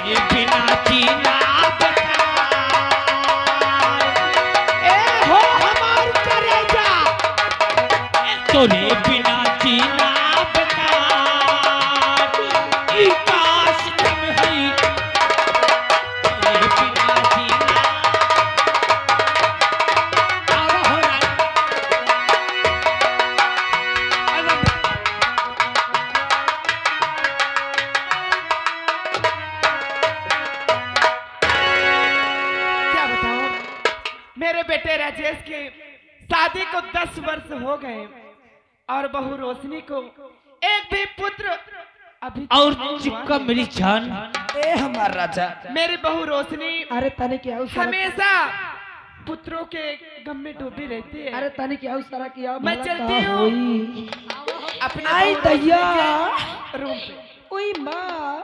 ये बिना जीना ए हो हमार करेजा तोरे बिना जीना बेकार ई काश तुम है तोरे बिना जीना आवा हो रहा मेरे बेटे राजेश के शादी को 10 वर्ष हो गए और बहू रोशनी को एक भी पुत्र अभी और चिपका मेरी जान ए हमार राजा मेरी बहू रोशनी अरे तने क्या उस हमेशा पुत्रों के गम में डूबी रहती है। अरे तने क्या उस तरह किया मैं चलती हूँ अपने आई बहू दैया के रूम पे। ओई माँ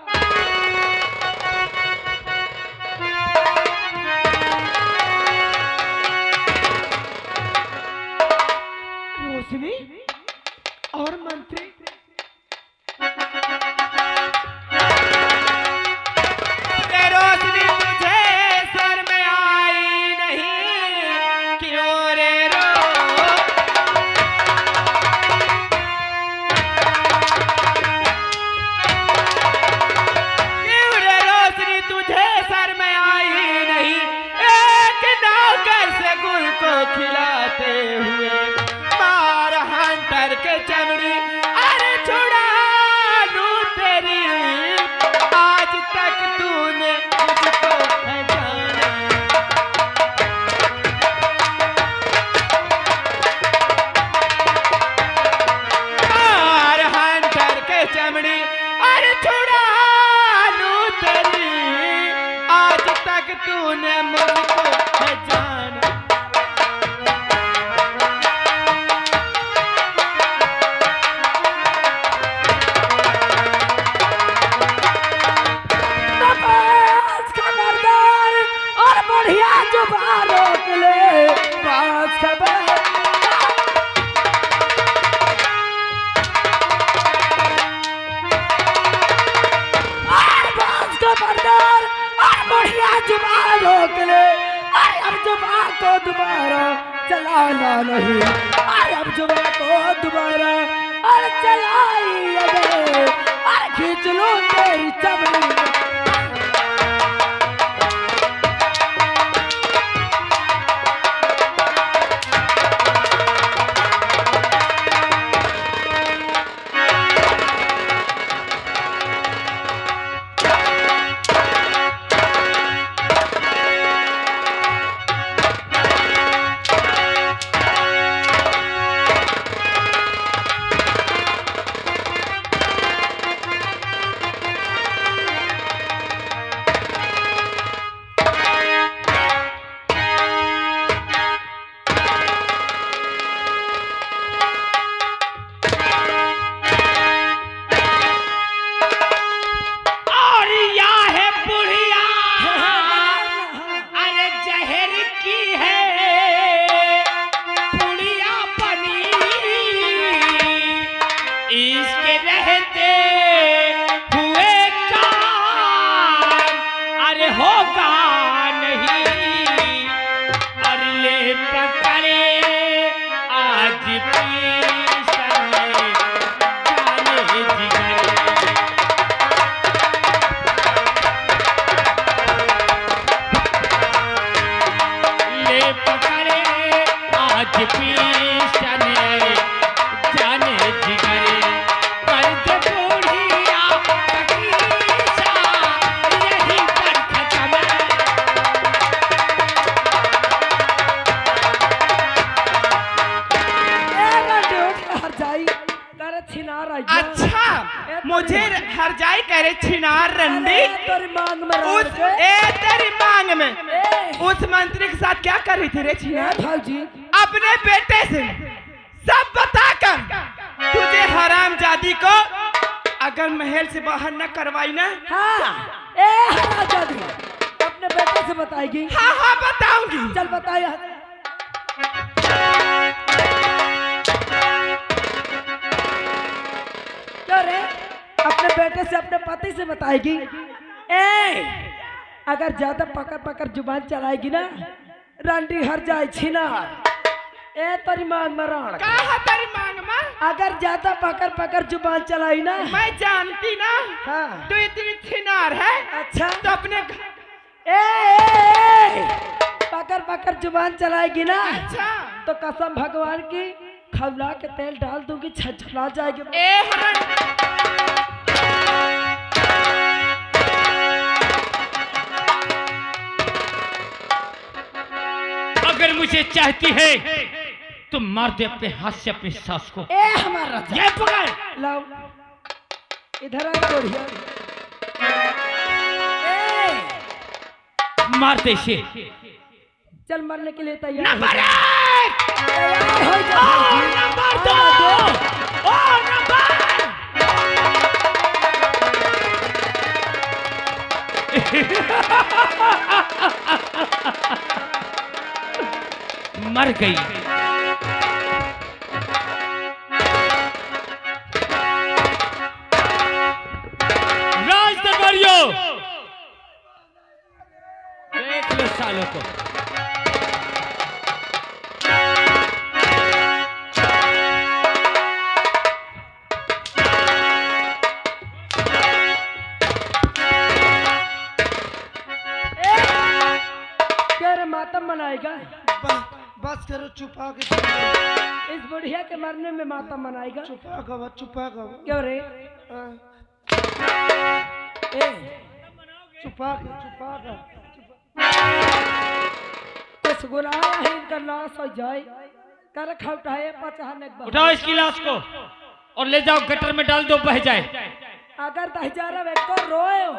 रोशनी और मंत्री रोशनी तुझे सर में आई नहीं क्यों रे रो क्यों रे रोशनी तुझे सर में आई नहीं एक नौकर से गुल को खिलाते हुए मार हंटर के चमड़ी अरे छुड़ा लूं तेरी आज तक तूने मुझको है जाना मार हंटर के चमड़ी अरे छुड़ा लूं तेरी आज तक तूने मुझको है जाना खबरदार और बढ़िया जुबान रोक ले बात खबर खबरदार और बढ़िया जुबान रोक ले अब जुबान को दोबारा चलाना नहीं अब जुबान को दोबारा और चलाई अगर और खींच लो तेरी चमड़ी अच्छा मुझे हरजाई कह रहे छिनार रंडी तेरी मांग में तेरी मांग में उस मंत्री के साथ क्या कर रही थी रे छिनार भाजी अपने बेटे से सब बताकर तुझे हरामजादी को अगर महल से बाहर न करवाई ना हाँ हरामजादी अपने बेटे से बताएगी हाँ हाँ बताऊंगी चल बताइए क्या रे अपने बेटे से अपने पति से बताएगी ए अगर ज्यादा पकड़ पकड़ जुबान चलाएगी ना रंडी हर जाए छिना ए तोरी मांग मरण का है तेरी मांग में? अगर ज्यादा पकड़ पकड़ जुबान चलाई ना मैं जानती ना हाँ तू इतनी छिनार है अच्छा तो अपने ए पकड़ पकड़ जुबान चलाएगी ना अच्छा तो कसम भगवान की खवला के तेल डाल दूंगी छछला जाएगी ए हरण अगर मुझे चाहती है तो मार दे अपने हाथ से अपनी सास को। ए हमारा ये पकड़ लाओ इधर आ बढ़िया ए मार दे इसे। चल मरने के लिए तैयार नंबर हो एक जा। और नंबर दो और नंबर मर गई। राज दरबारियों देख लो सालों को। मातम मनाएगा बस करो चुपा के इस बुढ़िया के मरने में मातम मनाएगा चुपा गवा क्यों रे ए चुपा के कुछ गुनाह है इनका नाश हो जाए कर खौटाए पचाने उठाओ इसकी लाश को और ले जाओ गटर में डाल दो बह जाए। अगर 10,000 व्यक्ति को रोए हो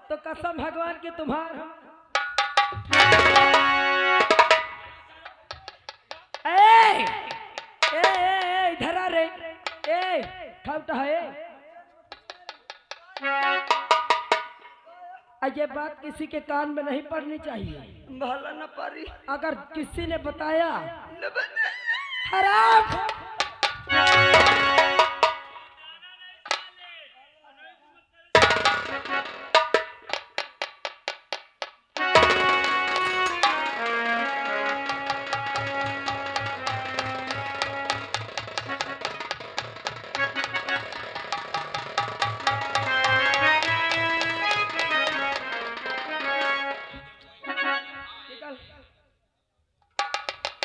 तो कसम भगवान की तुम्हारा ए इधर आ रे ए खौटा है ये बात किसी के कान में नहीं पड़नी चाहिए भला न पारी अगर किसी ने बताया हराम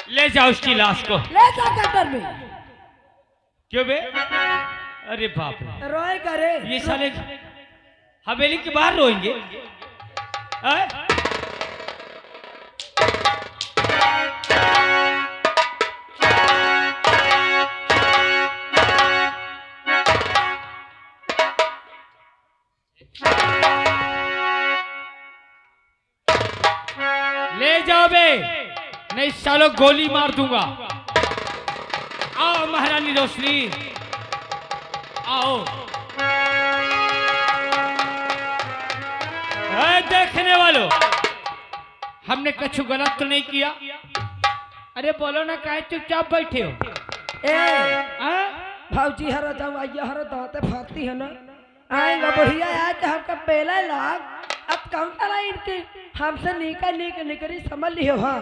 ले जाओ उसकी लाश को। ले जा गटर में क्यों बे? अरे बाप रे, रोए करे ये साले हवेली के बाहर रोएंगे। ले जाओ बे, नहीं सालों गोली मार दूंगा। आओ महारानी रोशनी आओ। देखने वालों, हमने कुछ गलत तो नहीं किया? अरे बोलो ना, काहे चुपचाप बैठे हो? भाजी हर जाऊ आइया हर दाते फाती है ना आएगा बढ़िया यार कि हमका पहला लाग अब काउंटर लाइन के हमसे नीका नीक निकरी समझ लियो। हाँ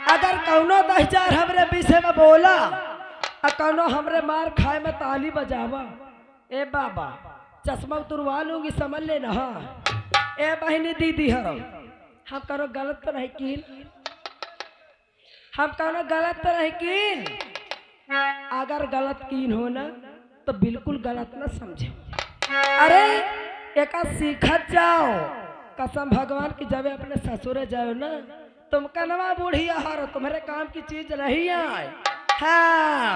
अगर कौनो 10,000 हमरे विषय में बोला और कौनो हमरे मार खाए में ताली बजावा ए बाबा चश्मा उतरवा लूंगी समझ लेना। हाँ ए बहनी दीदी हर हम कौनो गलत तो नहीं कीन, हम कौनो गलत तो नहीं कीन। अगर गलत कीन हो ना तो बिल्कुल गलत ना समझे। अरे एक सीखत जाओ कसम भगवान की जब अपने ससुर जाओ ना तुम कनवा बूढ़ी हारो तुम्हारे काम की चीज नहीं आए। हाँ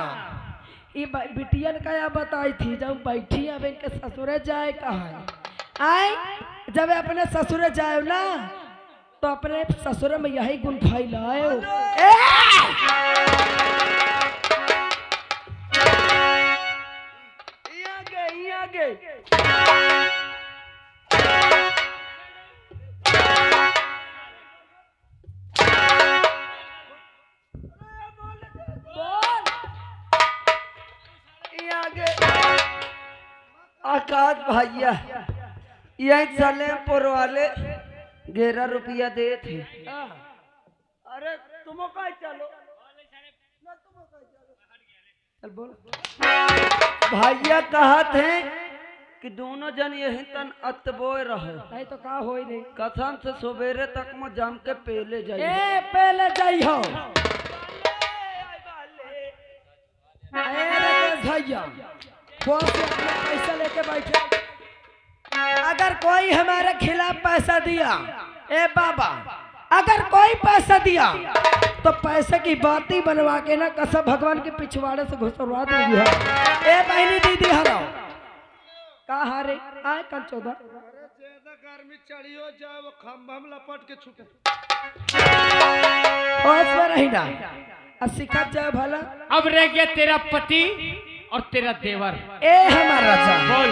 ये बिटियन का या बताई थी जब बैठी अब इनके ससुर जाए कहा आए जब अपने ससुर जाओ ना तो अपने ससुर में यही गुण फैलाओ। आकाश भैया यही सलेमपुर वाले 11 रुपया दे थे। अरे तुम का चलो चल बोल। भैया कहा थे कि दोनों जन यही तन अतबोए रहे। नहीं तो का होई रे। कसम से सवेरे तक में जम के पहले जाइए। ए पहले जाई हो। भैया फोन से अपना पैसा लेके बैठे। अगर कोई हमारे खिलाफ पैसा दिया, ए बाबा अगर कोई पैसा दिया तो पैसे की बाती बनवा के ना कसम भगवान के पिछवाड़े से घुसरवा दूंगी। ए बहनी दीदी हरो कहा रे आए कल 14 ज्यादा गर्मी चढ़ी हो जाए वो खंभा में लपट के छूटे। होश में रही ना सिखत जाए भला। अब रह गया तेरा पति और तेरा देवर। ए हमारा राजा बोल।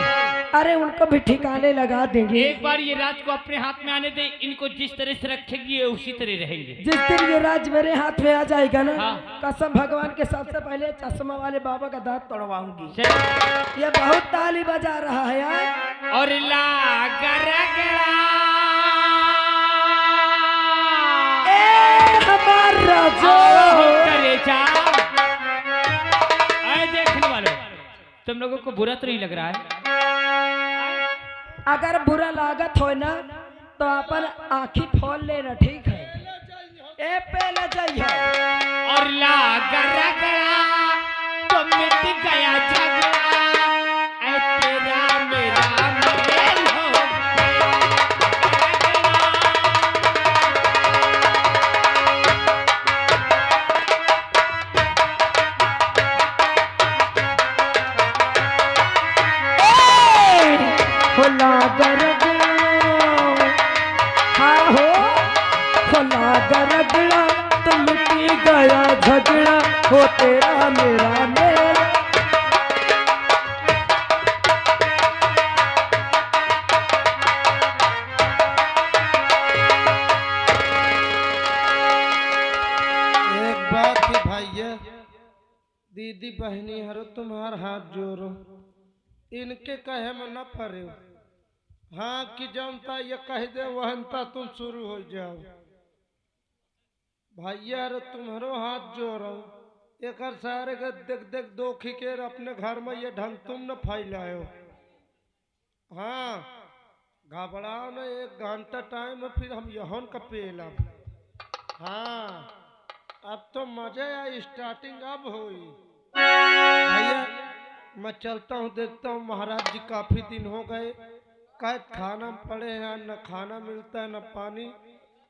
अरे उनको भी ठिकाने लगा देंगे। एक बार ये राज को अपने हाथ में आने दे, इनको जिस तरह से रखेगी ये उसी तरह रहेंगे। जिस दिन ये राज मेरे हाथ में आ जाएगा ना, हाँ। कसम भगवान के सबसे पहले चश्मा वाले बाबा का दांत तोड़वाऊंगी। चल। ये बहुत ताली बजा रहा है यार। और हमारा देखने वालों, तुम लोगों को बुरा तो नहीं लग रहा है? अगर बुरा लागत हो ना तो अपन आँखी खोल लेना, ठीक है? ए पहले जाइए। और तो मिट गया झगड़ा, ऐ तेरा मेरा मेल हो रगड़ा तो मिटी गया झगड़ा हो तेरा मेरा मेल। एक बात ही भैया दीदी बहनी हरो तुम्हार हाथ जोड़ो, इनके कहे में न पड़े। हाँ कि जनता ये कह दे वहनता तुम शुरू हो जाओ। भैया रे तुम्हारो हाथ जोड़ो, एक सारे के देख देख दो खिके अपने घर में ये ढंग तुम न फैलाओ। हाँ घबराओ न, 1 घंटा टाइम है फिर हम यहन का पेला। हाँ अब तो मजे आई, स्टार्टिंग अब हुई। भैया मैं चलता हूँ, देखता हूँ महाराज जी काफी दिन हो गए कैद खाना पड़े हैं, न खाना मिलता है न पानी।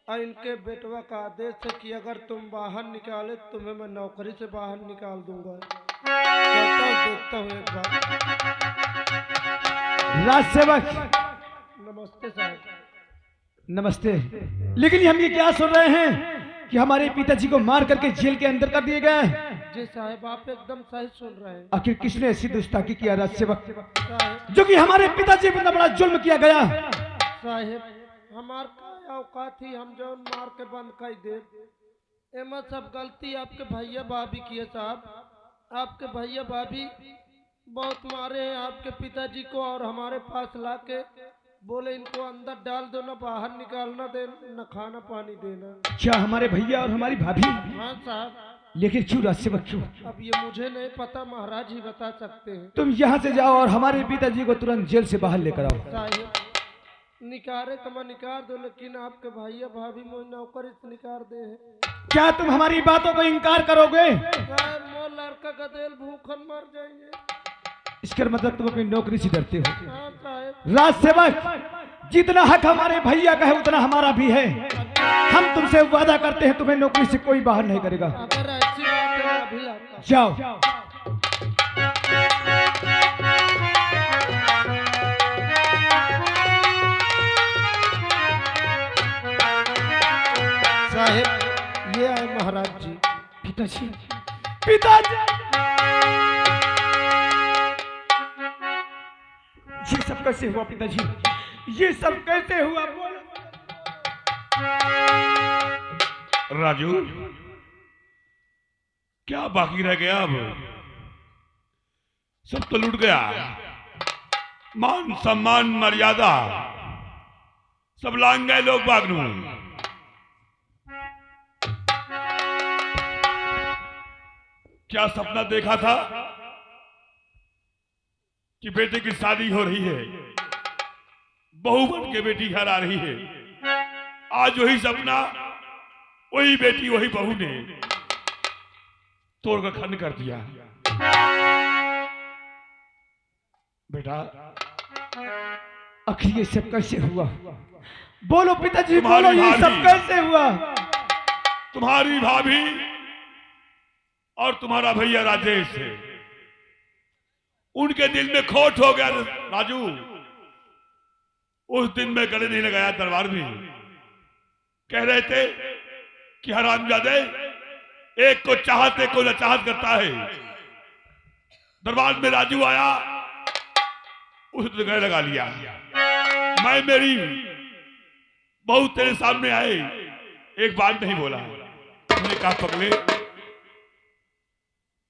और इनके बेटवा का आदेश है कि अगर तुम बाहर निकाले तुम्हें मैं नौकरी से बाहर निकाल दूंगा। चलता हूँ, देखता हूँ एक बार। राजसेवक नमस्ते साहब। नमस्ते। लेकिन हम ये क्या सुन रहे हैं कि हमारे पिताजी को मार करके जेल के अंदर कर दिए गए? जी साहब आप एकदम सही सुन रहे हैं। आखिर किसने ऐसी दुस्ताकी किया राजसेवक, साहब जो कि हमारे पिताजी पर इतना बड़ा जुल्म किया गया? साहब हमार का औकात ही हम जो मार के बंद कर दे। एमा सब गलती आपके भैया भाभी की है साहब। आपके भैया भाभी बहुत मारे हैं आपके पिताजी को, और हमारे पास लाके बोले इनको अंदर डाल दो, ना बाहर निकालना दे, न खाना पानी देना। क्या हमारे भैया और हमारी भाभी? हाँ साहब। लेकिन क्यों राजसेवक, क्यों? अब ये मुझे नहीं पता, महाराज ही बता सकते हैं। तुम यहाँ से जाओ और हमारे पिताजी को तुरंत जेल से बाहर लेकर आओ। साहब निकारे तो मैं निकाल दो, लेकिन आपके भैया भाभी मुझे नौकरी से निकाल दे है। क्या तुम हमारी बातों को इनकार करोगे? साहब मोर लड़का गदेल भूखन मर जाएंगे। इसका मतलब तुम अपनी नौकरी से डरते हो? हाँ साहब। राजसेवक जितना हक हमारे भैया का है उतना हमारा भी है। हम तुमसे वादा करते हैं तुम्हें नौकरी से कोई बाहर नहीं करेगा। अगर ऐसी बात है मैं अभी आता हूं। जाओ। साहब ये आए महाराज जी। पिताजी, पिताजी, ये सब कैसे हुआ पिताजी? ये सब कैसे हुआ? बोलो। राजू क्या बाकी रह गया? अब सब तो लूट गया। मान सम्मान मर्यादा सब लांग गए लोग बागनू। क्या सपना देखा था कि बेटे की शादी हो रही है, बहू बन के बेटी घर आ रही है। आज वही सपना, वही बेटी, वही बहू ने तोड़ कर खंड कर दिया। बेटा, आखिर ये सब कैसे हुआ? बोलो पिताजी, तुम्हारी बोलो ये सब भाभी। कैसे हुआ? तुम्हारी भाभी और तुम्हारा भैया राजेश है, उनके दिल में खोट हो गया राजू। उस दिन में गले नहीं लगाया दरबार में, कह रहे थे कि हरामजादे एक को चाहते को नचाहत करता है। दरबार में राजू आया, उस दिन गले लगा लिया। मैं मेरी बहू तेरे सामने आए, एक बात नहीं बोला। मैंने कहा पगले,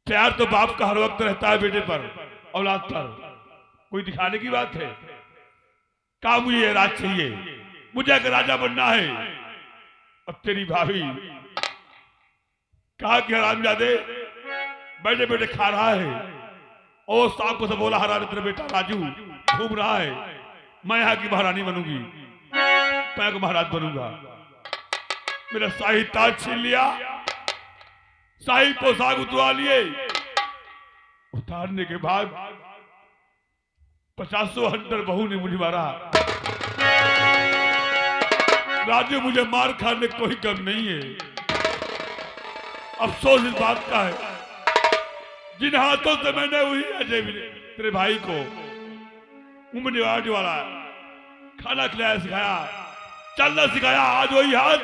प्यार तो बाप का हर वक्त रहता है बेटे पर, औलाद पर, कोई दिखाने की बात है? कहा मुझे ये राज चाहिए, मुझे एक राजा बनना है। अब तेरी भाभी कहा कि हरामजादे बैठे बैठे खा रहा है, और शाम को से बोला हराम तेरा बेटा राजू घूम रहा है, मैं यहाँ की महारानी बनूंगी, मैं को महाराज बनूंगा। मेरा शाही ताज छीन लिया, शाही पोशाक उतरवा लिए। उतारने के बाद 50 हंटर बहू ने मुझे मारा। राजू, मुझे मार खाने कोई कम नहीं है। अफसोस इस बात का है, जिन हाथों से मैंने वही अजय तेरे भाई को मुंह निवारने वाला खाना खिलाया, सिखाया, चलना सिखाया, आज वही हाथ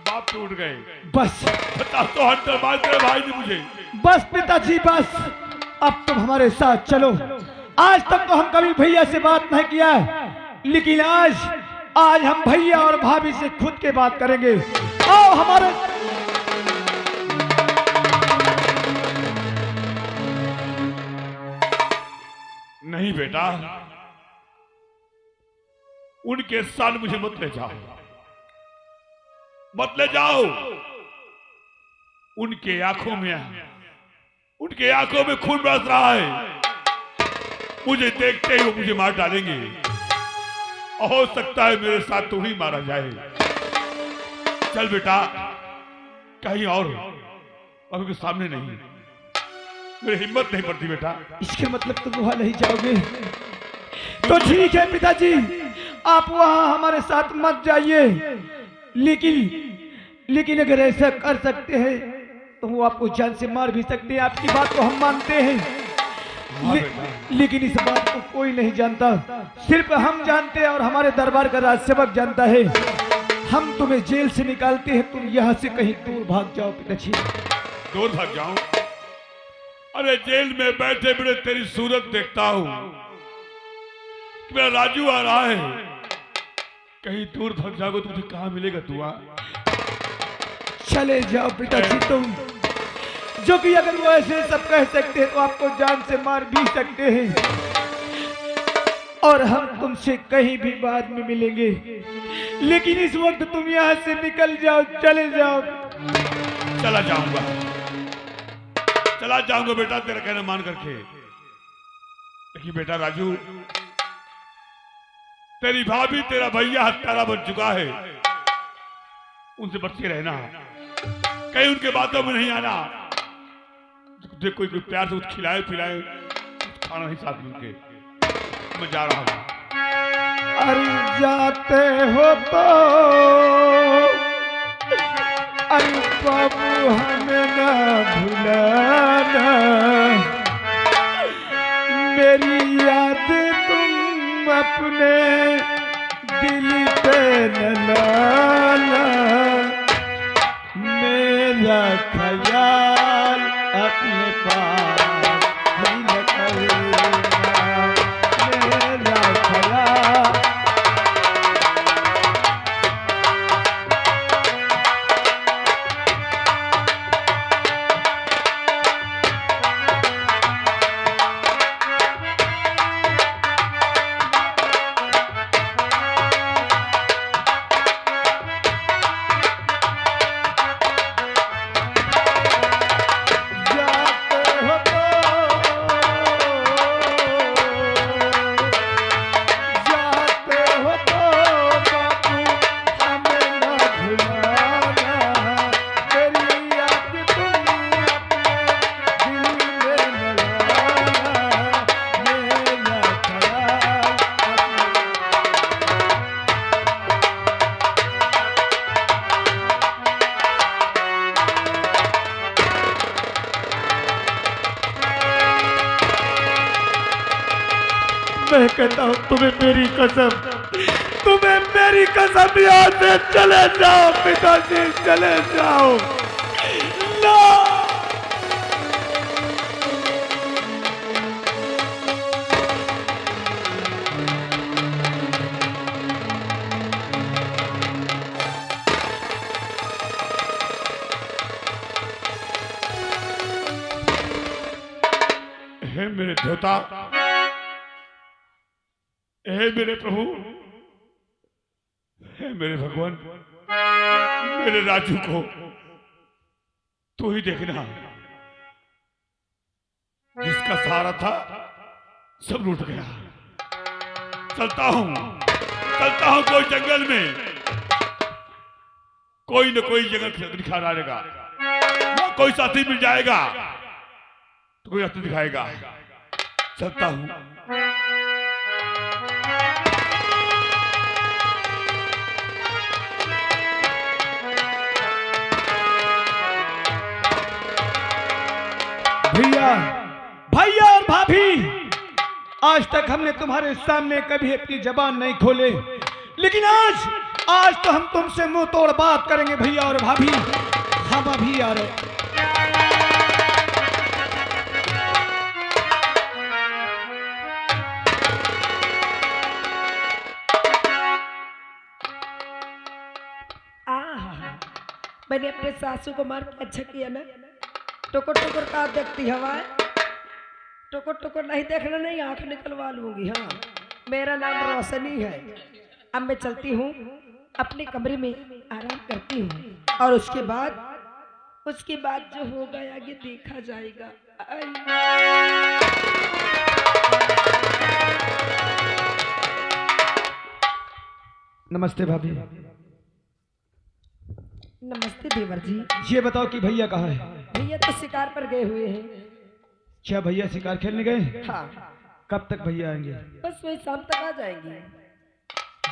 बाप पे उठ गए। बस 50 हंटर मार तेरे भाई ने मुझे। बस पिताजी बस, अब तुम हमारे साथ चलो। आज तक तो हम कभी भैया से बात नहीं किया, लेकिन आज हम भैया और भाभी से खुद के बात करेंगे। आओ हमारे। नहीं बेटा, उनके साथ मुझे मत ले जाओ, मत ले जाओ। उनके आंखों में खून बरस रहा है। मुझे देखते ही वो मुझे मार डालेंगे। हो सकता है मेरे साथ तू ही मारा जाए। चल बेटा, कहीं और, अभी सामने नहीं। मेरी हिम्मत नहीं पड़ती बेटा। इसके मतलब तुम वहां नहीं जाओगे? तो ठीक है पिताजी, आप वहां हमारे साथ मत जाइए, लेकिन अगर ऐसा कर सकते हैं तो वो आपको जान से मार भी सकते हैं। आपकी बात को हम मानते हैं, लेकिन इस बात को कोई नहीं जानता, सिर्फ हम जानते हैं और हमारे दरबार का राजसेवक जानता है। हम तुम्हें जेल से निकालते हैं, तुम यहाँ से कहीं दूर भाग जाओ पिताजी। दूर भाग जाऊं? अरे जेल में बैठे बैठे तेरी सूरत देखता हूं, मेरा राजू आ रहा है। कहीं दूर भाग जाओगे तो मुझे कहां मिलेगा तू? चले जाओ पिताजी तुम, जो कि अगर वो ऐसे सब कह सकते हैं तो आपको जान से मार भी सकते हैं, और हम तुमसे कहीं भी बाद में मिलेंगे। लेकिन इस वक्त तुम यहाँ से निकल जाओ, चले जाओ। चला जाऊंगा बेटा, तेरा कहना मान करके। देखिए बेटा राजू, तेरी भाभी तेरा भैया हत्यारा बन चुका है, उनसे बच के रहना, कहीं उनके बातों में नहीं आना। कोई प्यार से कुछ खिलाए पिलाए, कुछ खाना नहीं साथ मिलके। मैं जा रहा हूं। अरे जाते हो तो अरे बाबू हमें ना भुलाना, मेरी याद तुम अपने दिल पे न लाना, मेरा ख्याल अपने पास ही रखना, मेरा ख्याल। मैं कहता हूँ तुम्हें मेरी कसम, तुम्हें मेरी कसम, यहाँ से चले जाओ पिताजी, चले जाओ ना। हे मेरे देवता, हे मेरे प्रभु, हे मेरे भगवान, मेरे राजू को तू ही देखना। जिसका सहारा था सब लूट गया। चलता हूं कोई जंगल में, कोई न कोई जगह दिखा रहेगा, कोई साथी मिल जाएगा तो कोई रास्ता दिखाएगा। चलता हूं। भैया, भैया और भाभी, आज तक हमने तुम्हारे सामने कभी अपनी जबान नहीं खोले, लेकिन आज तो हम तुमसे मुंह तोड़ बात करेंगे भैया और भाभी। हम अभी आ रहे। मैंने अपने सासू को मार के अच्छा किया ना। टुकुर टुकुर का देखती हवा, टुकुर टुकुर नहीं देखना, नहीं आंख निकलवा लूंगी। हाँ, मेरा नाम रोशनी है। अब मैं चलती हूँ अपने कमरे में, आराम करती हूँ, और उसके बाद जो होगा आगे देखा जाएगा। नमस्ते भाभी। नमस्ते देवर जी। ये बताओ कि भैया कहाँ है? भैया तो शिकार पर गए हुए हैं। क्या भैया शिकार खेलने गए? हाँ। कब तक भैया आएंगे? बस वही शाम तक आ जाएंगे।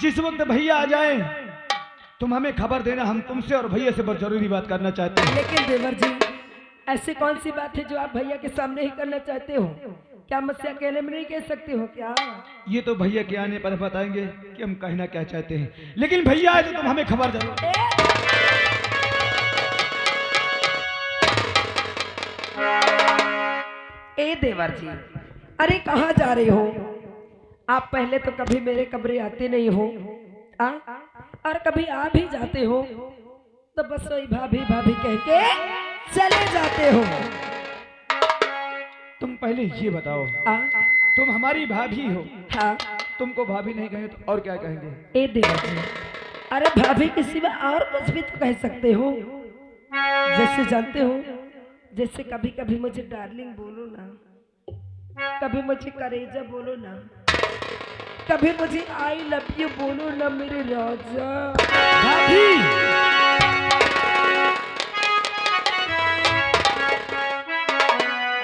जिस वक्त भैया आ जाएं, तुम हमें खबर देना। हम तुमसे और भैया से बहुत जरूरी बात करना चाहते हैं। लेकिन देवर जी, ऐसी कौन सी बात है जो आप भैया के सामने ही करना चाहते हो? क्या मुझसे अकेले में नहीं कह सकते हो क्या? ये तो भैया के आने पर बताएंगे कि हम कहना क्या चाहते हैं, लेकिन भैया आए तो तुम हमें खबर जरूर। ए देवर जी, अरे कहाँ जा रहे हो आप? पहले तो कभी मेरे कमरे आते नहीं हो, और कभी आ भी जाते हो तो बस वही भाभी भाभी कह के चले जाते हो। तुम पहले ये बताओ, तुम हमारी भाभी हो। हाँ। तुमको भाभी नहीं कहें तो और क्या कहेंगे? ए देवर जी, अरे भाभी के सिवा और कुछ भी तो कह सकते हो। जैसे जानते हो, जैसे कभी कभी मुझे डार्लिंग बोलो ना, कभी मुझे करेजा बोलो ना, कभी मुझे आई लव यू बोलो ना मेरे राजा। भाभी,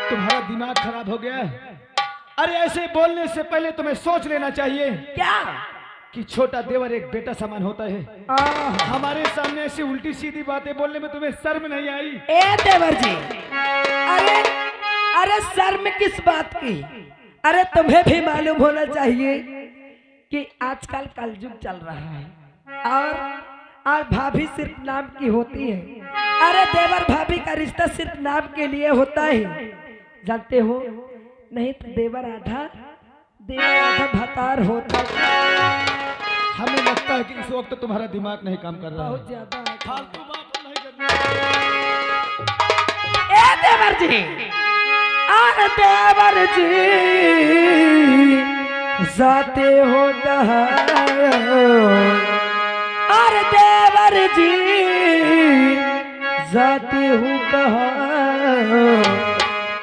तुम्हारा दिमाग खराब हो गया? अरे ऐसे बोलने से पहले तुम्हें सोच लेना चाहिए क्या कि छोटा देवर एक बेटा समान होता है। हमारे सामने ऐसी उल्टी सीधी बातें बोलने में तुम्हें शर्म नहीं आई? ए देवर जी, अरे शर्म किस बात की? अरे तुम्हें भी मालूम होना चाहिए कि आजकल कलयुग चल रहा है, और भाभी सिर्फ नाम की होती है। अरे देवर भाभी का रिश्ता सिर्फ नाम के लिए होता है, जानते हो? नहीं तो देवर आधा भतार होता। हमें लगता है कि इस वक्त तुम्हारा दिमाग नहीं काम कर रहा है। बहुत ज्यादा फालतू बात नहीं करनी। ए देवर जी, अरे देवर जी जाते हो कहाँ? अरे देवर जी जाते हो कहाँ?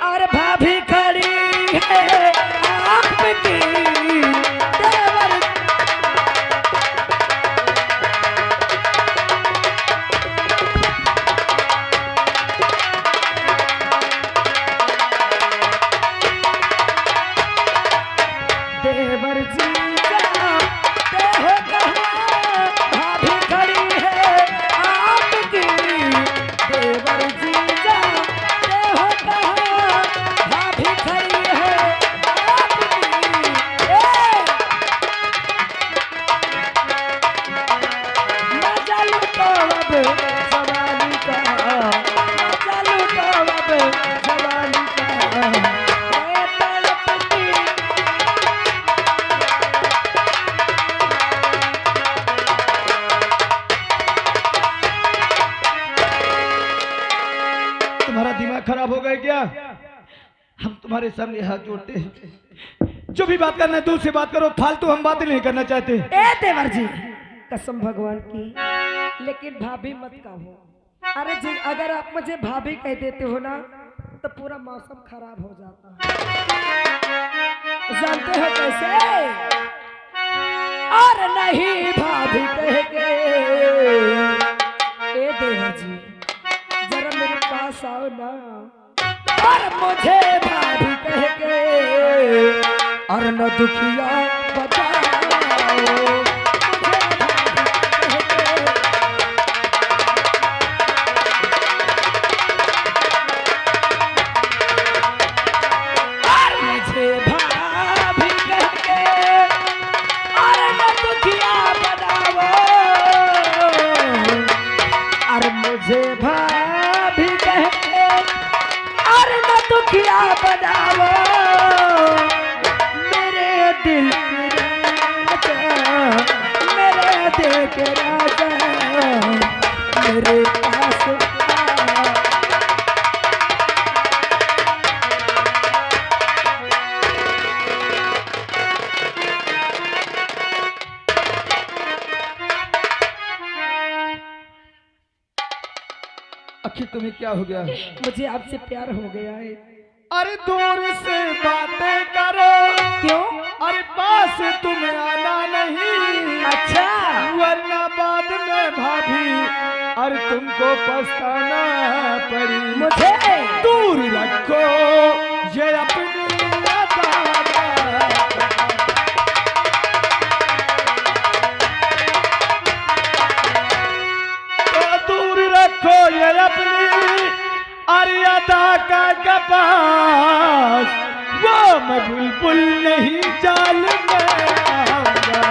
और भाभी खड़ी है आपकी। देवर देवर जी जाते हो कहाँ? भाभी खड़ी है आपकी। देवर जी जाते हो कहाँ? लूटो अब जवानी का, मजा लूटो अब जवानी का। मैं तड़पती तुम्हारा दिमाग खराब हो गया क्या? हम तुम्हारे सामने हाथ जोड़ते हैं, जो भी बात करना है दूर से बात करो, फालतू हम बातें नहीं करना चाहते। ए देवर जी, कसम भगवान की, लेकिन भाभी मत कहो। अरे जी, अगर आप मुझे भाभी कह देते हो ना तो पूरा मौसम खराब हो जाता है। जानते हो कैसे? और नहीं भाभी कह के। ए देवर जी, जरा मेरे पास आओ ना, और मुझे भाभी कह के और न दुखिया बताओ। मुझे भाभी कह के और न दुखिया बताओ, और मुझे भाभी कह के और न दुखिया बनाओ। मेरे दिल के राजा, मेरे दिल के राजा, मेरे पास आ। आखिर तुम्हें क्या हो गया? मुझे आपसे प्यार हो गया है। अरे दूर से बातें करो, क्यों? अरे पास तुम आना नहीं, अच्छा, वरना बाद में भाभी अरे तुमको पछताना पड़ी। मुझे दूर रखो ये अपनी अदालत, तो दूर रखो ये अपनी अरियता का कपास, वो मैं बुलबुल नहीं जाल में आऊंगा।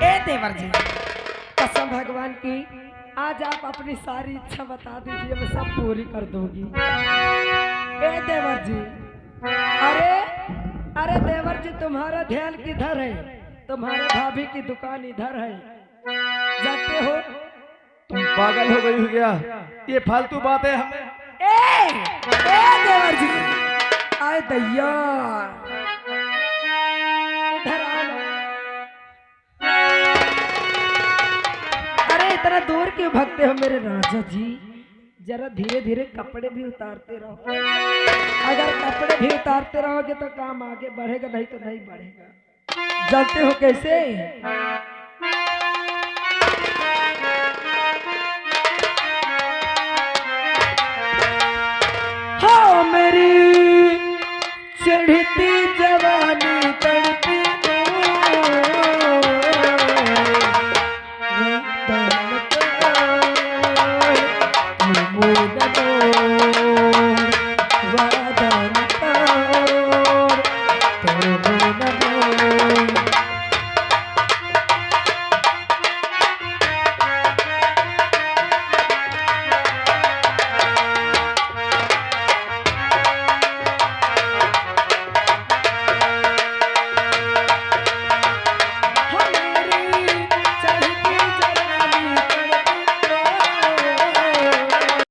ए देवर जी, कसम भगवान की, आज आप अपनी सारी इच्छा बता दीजिए, मैं सब पूरी कर दूंगी। ए देवर जी, अरे अरे देवर जी, तुम्हारा ध्यान किधर है? तुम्हारे भाभी की दुकान इधर है, जाते हो? तुम पागल हो गई हो क्या? ये फालतू बातें हमें। ए देवर जी, आए दैया, इधर आओ। अरे इतना दूर क्यों भागते हो मेरे राजा जी? जरा धीरे धीरे कपड़े भी उतारते रहो। अगर कपड़े भी उतारते रहोगे तो काम आगे बढ़ेगा, नहीं तो नहीं बढ़ेगा। जानते हो कैसे? हो मेरी चढ़ती